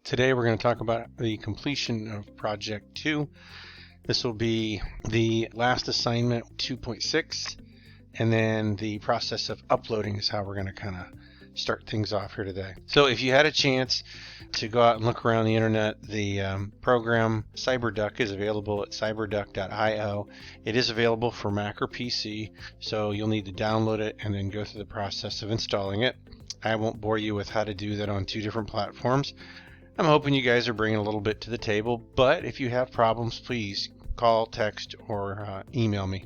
Today we're going to talk about the completion of Project 2. This will be the last assignment 2.6, and then the process of uploading is how we're going to kind of start things off here today. So if you had a chance to go out and look around the internet, the program CyberDuck is available at cyberduck.io. It is available for Mac or PC, so you'll need to download it and then go through the process of installing it. I won't bore you with how to do that on two different platforms. I'm hoping you guys are bringing a little bit to the table, but if you have problems, please call, text, or email me.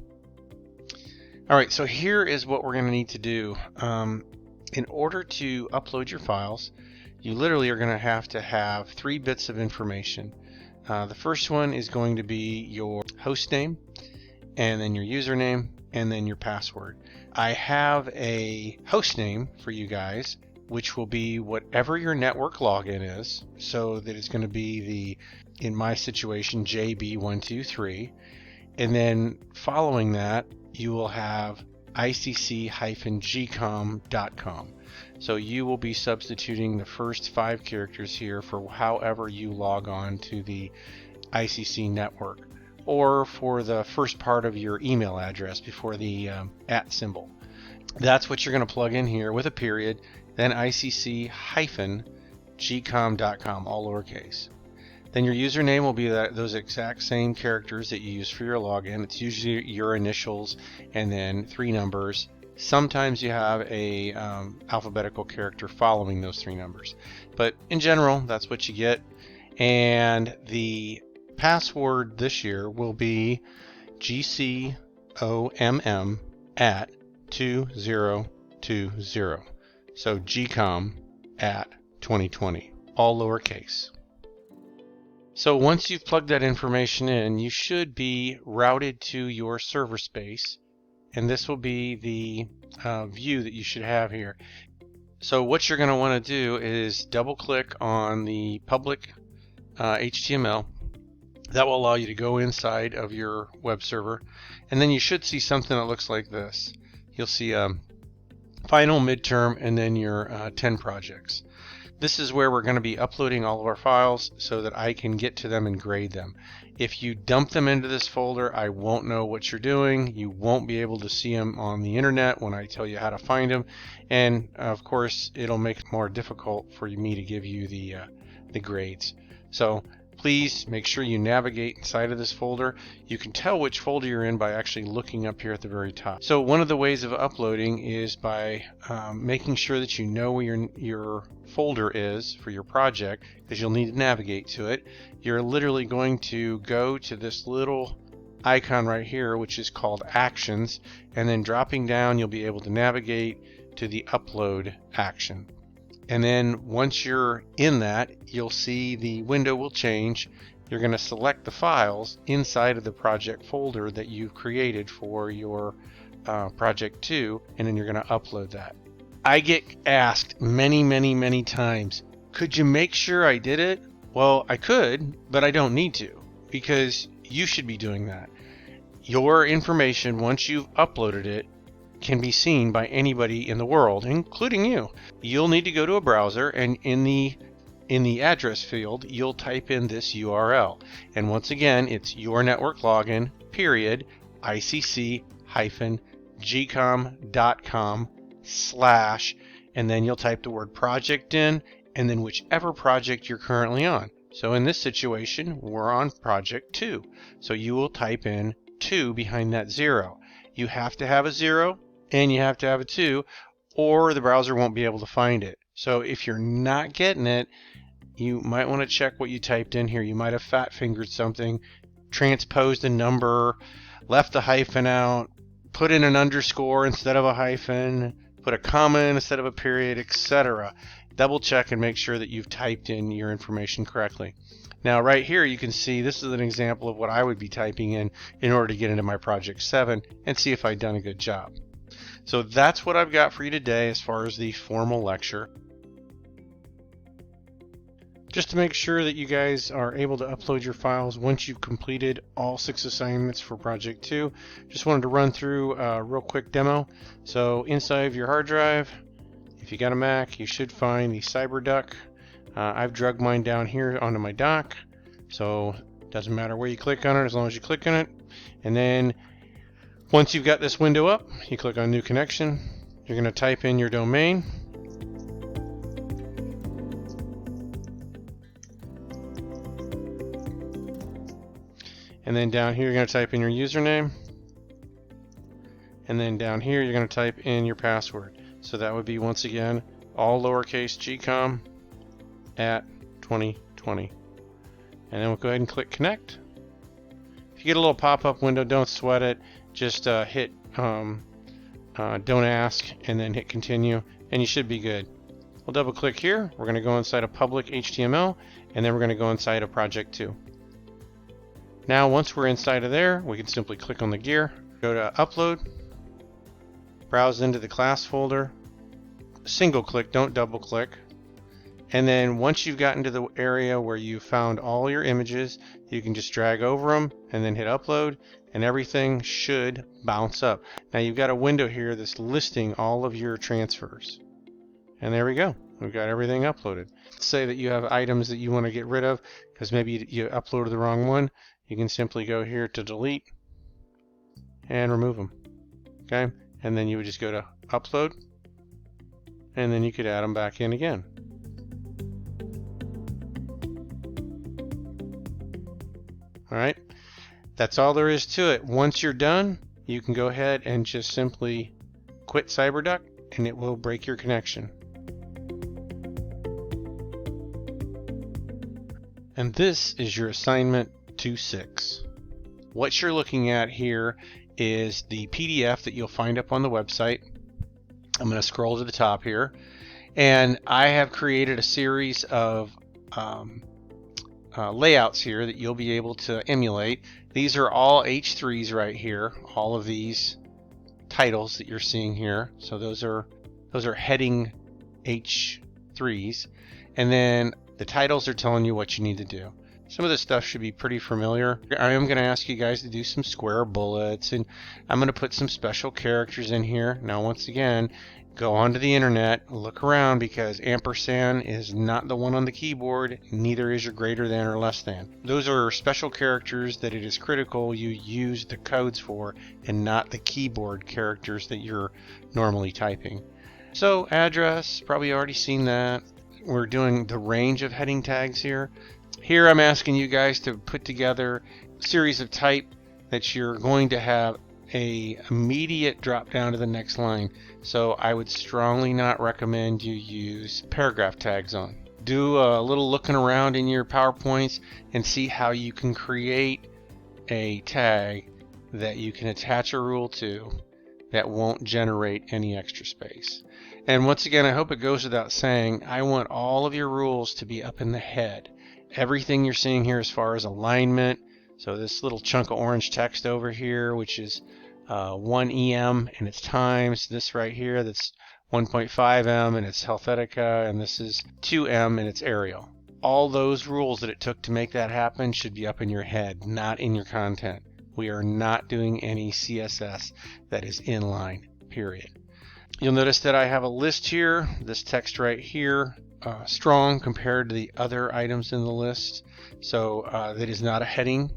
All right, so here is what we're going to need to do. In order to upload your files, you literally are going to have 3 bits of information. The first one is going to be your host name, and then your username, and then your password. I have a host name for you guys, which will be whatever your network login is. So that it's going to be in my situation, JB123. And then following that, you will have icc-gcom.com. So you will be substituting the first 5 characters here for however you log on to the ICC network, or for the first part of your email address before the @ symbol. That's what you're going to plug in here with a period, then icc-gcom.com, all lowercase. Then your username will be those exact same characters that you use for your login. It's usually your initials and then 3 numbers. Sometimes you have a alphabetical character following those 3 numbers. But in general, that's what you get. And the password this year will be GCOMM@2020. So GCOMM@2020, all lowercase. So once you've plugged that information in, you should be routed to your server space, and this will be the view that you should have here. So what you're going to want to do is double click on the public HTML. That will allow you to go inside of your web server, and then you should see something that looks like this. You'll see final, midterm, and then your 10 projects. This is where we're going to be uploading all of our files so that I can get to them and grade them. If you dump them into this folder, I won't know what you're doing. You won't be able to see them on the internet when I tell you how to find them, and of course it'll make it more difficult for me to give you the grades. So please make sure you navigate inside of this folder. You can tell which folder you're in by actually looking up here at the very top. So one of the ways of uploading is by making sure that you know where your folder is for your project, because you'll need to navigate to it. You're literally going to go to this little icon right here, which is called Actions, and then dropping down you'll be able to navigate to the Upload action. And then once you're in that, you'll see the window will change. You're going to select the files inside of the project folder that you've created for your Project 2, and then you're going to upload that. I get asked many times, could you make sure I did it? Well, I could, but I don't need to, because you should be doing that. Your information, once you've uploaded it, can be seen by anybody in the world, including you. You'll need to go to a browser, and in the address field, you'll type in this URL. And once again, it's your network login, period, icc-gcom.com/, and then you'll type the word project in, and then whichever project you're currently on. So in this situation, we're on Project 2. So you will type in 2 behind that 0. You have to have a 0, and you have to have a 2, or the browser won't be able to find it. So if you're not getting it, you might want to check what you typed in here. You might have fat fingered something, transposed a number, left the hyphen out, put in an underscore instead of a hyphen, put a comma in instead of a period, etc. Double check and make sure that you've typed in your information correctly. Now right here you can see this is an example of what I would be typing in order to get into my Project 7 and see if I've done a good job. So that's what I've got for you today as far as the formal lecture. Just to make sure that you guys are able to upload your files once you've completed all 6 assignments for Project 2, just wanted to run through a real quick demo. So inside of your hard drive, if you got a Mac, you should find the CyberDuck I've drugged mine down here onto my dock, so it doesn't matter where you click on it as long as you click on it. And then once you've got this window up, you click on New Connection. You're going to type in your domain. And then down here, you're going to type in your username. And then down here, you're going to type in your password. So that would be, once again, all lowercase GCOMM at 2020. And then we'll go ahead and click Connect. If you get a little pop-up window, don't sweat it. Just hit Don't Ask, and then hit Continue, and you should be good. We'll double click here. We're going to go inside a public HTML, and then we're going to go inside of Project02. Now, once we're inside of there, we can simply click on the gear, go to Upload, browse into the class folder, single click, don't double click. And then once you've gotten to the area where you found all your images, you can just drag over them and then hit upload, and everything should bounce up. Now you've got a window here that's listing all of your transfers. And there we go. We've got everything uploaded. Say that you have items that you want to get rid of because maybe you uploaded the wrong one. You can simply go here to delete and remove them. Okay? And then you would just go to upload, and then you could add them back in again. Alright, that's all there is to it. Once you're done, you can go ahead and just simply quit CyberDuck, and it will break your connection. And this is your assignment 2.6. What you're looking at here is the PDF that you'll find up on the website. I'm going to scroll to the top here, and I have created a series of layouts here that you'll be able to emulate. These are all H3s right here, all of these titles that you're seeing here. So those are heading H3s, and then the titles are telling you what you need to do. Some of this stuff should be pretty familiar. I am going to ask you guys to do some square bullets, and I'm going to put some special characters in here. Now, once again, go onto the internet, look around, because ampersand is not the one on the keyboard, neither is your greater than or less than. Those are special characters that it is critical you use the codes for, and not the keyboard characters that you're normally typing. So address, probably already seen that. We're doing the range of heading tags here. Here I'm asking you guys to put together a series of type that you're going to have a immediate drop down to the next line. So I would strongly not recommend you use paragraph tags on. Do a little looking around in your PowerPoints and see how you can create a tag that you can attach a rule to that won't generate any extra space. And once again, I hope it goes without saying, I want all of your rules to be up in the head. Everything you're seeing here as far as alignment, so this little chunk of orange text over here, which is 1 EM and it's times, this right here that's 1.5 M and it's Helvetica, and this is 2 M and it's Arial. All those rules that it took to make that happen should be up in your head, not in your content. We are not doing any CSS that is inline, period. You'll notice that I have a list here, this text right here, strong compared to the other items in the list. So that is not a heading.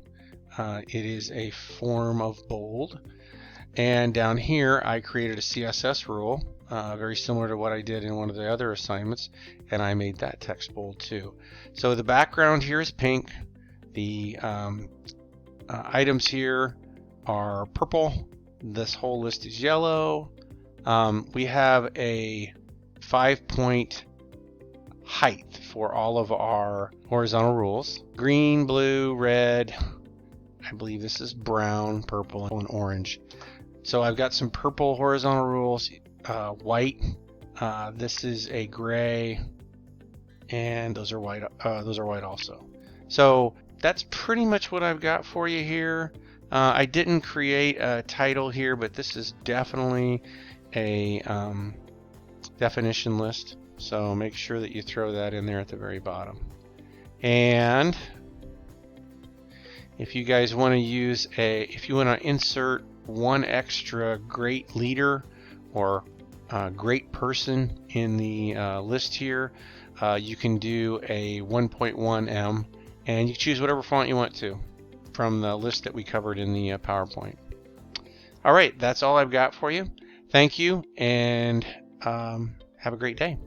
It is a form of bold. And down here I created a CSS rule, very similar to what I did in one of the other assignments, and I made that text bold too. So the background here is pink. The items here are purple. This whole list is yellow. We have a 5-point height for all of our horizontal rules. Green, blue, red, I believe this is brown, purple, and orange. So I've got some purple horizontal rules, white, this is a gray, and those are white also. So that's pretty much what I've got for you here. I didn't create a title here, but this is definitely a definition list. So make sure that you throw that in there at the very bottom. And if you guys want to use if you want to insert one extra great leader or great person in the list here, You can do a 1.1M, and you can choose whatever font you want to from the list that we covered in the PowerPoint. All right, that's all I've got for you. Thank you, and have a great day.